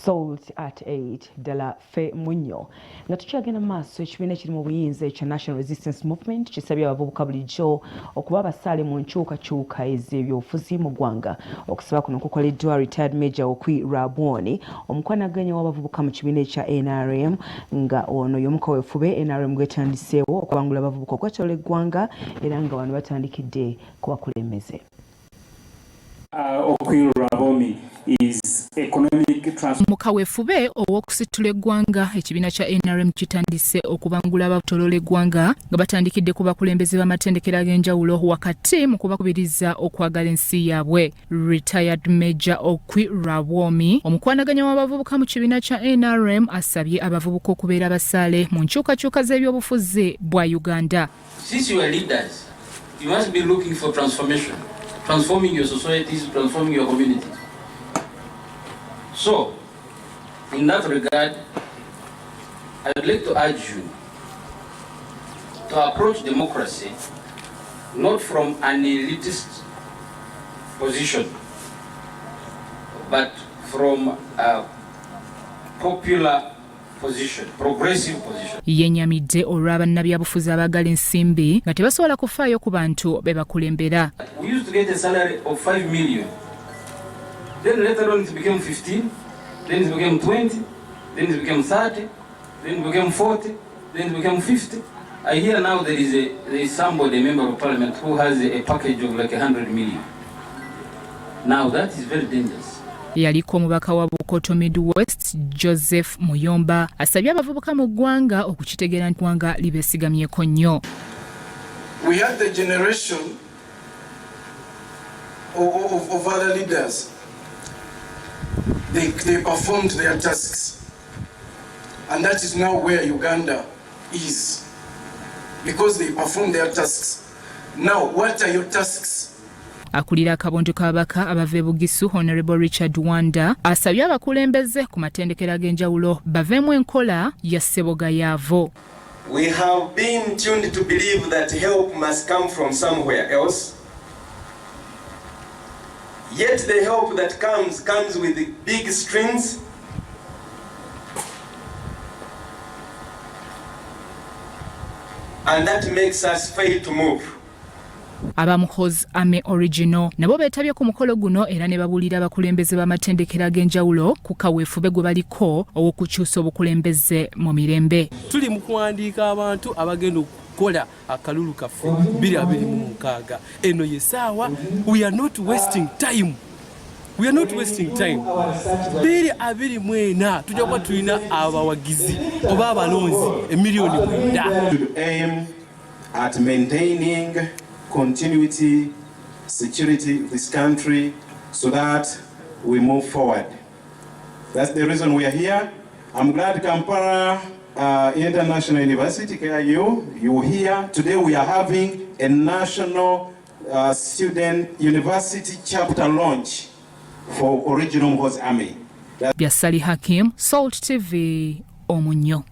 Salt at 8 ddala fe munyo nga tukyagenda maaso ekibiina ekirimu obuyinza ekya National Resistance Movement kisabye abavubuka bulijjo okuba abasaale mu nkyukakyuka ez'ebyobufuzi mu ggwanga. Okusaba kuno kukoleddwa retired Major Okwi Rabwoni omukwanaganya w'abavubuka mu kibiina ekya NRM nga ono y'omu kaweefube NRM gwetandiseewo okubangula abavubuka okwetooloola eggwanga era nga wano batandikidde ku bakulembeze. Okwi Rabwoni is economic transformation. Mukaweefube ow'okusitula eggwanga ekibiina kya NRM kitandise okubangula abatoloola eggwanga nga batandikidde ku bakulembeze b'amatendekero ag'enjawulo wakati mu kubakubiriza okwagala ensi yaabwe. Retired Major Okwi Rabwoni omukwanaganya w'abavubuka mu kibiina kya NRM asabye abavubuka okubeera abasaale mu nkyukakyuka z'ebyobufuzi bwa Uganda. Since you are leaders, you must be looking for transformation, transforming your societies, transforming your communities. So, in that regard, I would like to urge you to approach democracy not from an elitist position, but from a popular position, progressive position. Yennyamidde olw'abannabyabufuzi abaagala ensimbi nga tebasobola kufaayo ku bantu be bakulembera. We used to get a salary of 5 million. Then later on it became 15, then it became 20, then it became 30, then it became 40, then it became 50. I hear now there is somebody, a member of parliament, who has a package of like 100 million. Now that is very dangerous. Yaliko omubaka wa Bukoto Midwest Joseph Muyomba asabye abavubuka mu ggwanga okukitegeera nti ggwanga libeesigamyeko nnyo. We had the generation of other leaders. They performed their tasks, and that is now where Uganda is, because they performed their tasks. Now, what are your tasks? Akulira akabondo k'ababaka abava e Bugisu Honorable Richard Wanda asabye abakulembeze ku matendekero ag'enjawulo baveemu enkola ya sseboga yaavo. We have been tuned to believe that help must come from somewhere else. Yet the help that comes with big strings. And that makes us fail to move. Abamuhozi Ame Original nabo beetabye ku mukolo guno era ne babuulira abakulembeze b'amatendekero ag'enjawulo ku kaweefube gwe baliko ow'okukyusa obukulembeze mu mirembe. Tuli mu kuwandiika abantu abagenda okukola akalulu kaffe 2026. Eno yesaawa, we are not wasting time. We are not wasting time. 2024 tujja kuba tulina abawagizi oba abalonzi emiliyoni 9. To aim at maintaining continuity, security of this country so that we move forward. That's the reason we are here. I'm glad Kampala International University, KIU, you're here. Today we are having a national student university chapter launch for Original Muhozi Army. Byasali Hakim, Salt TV, Omunyo.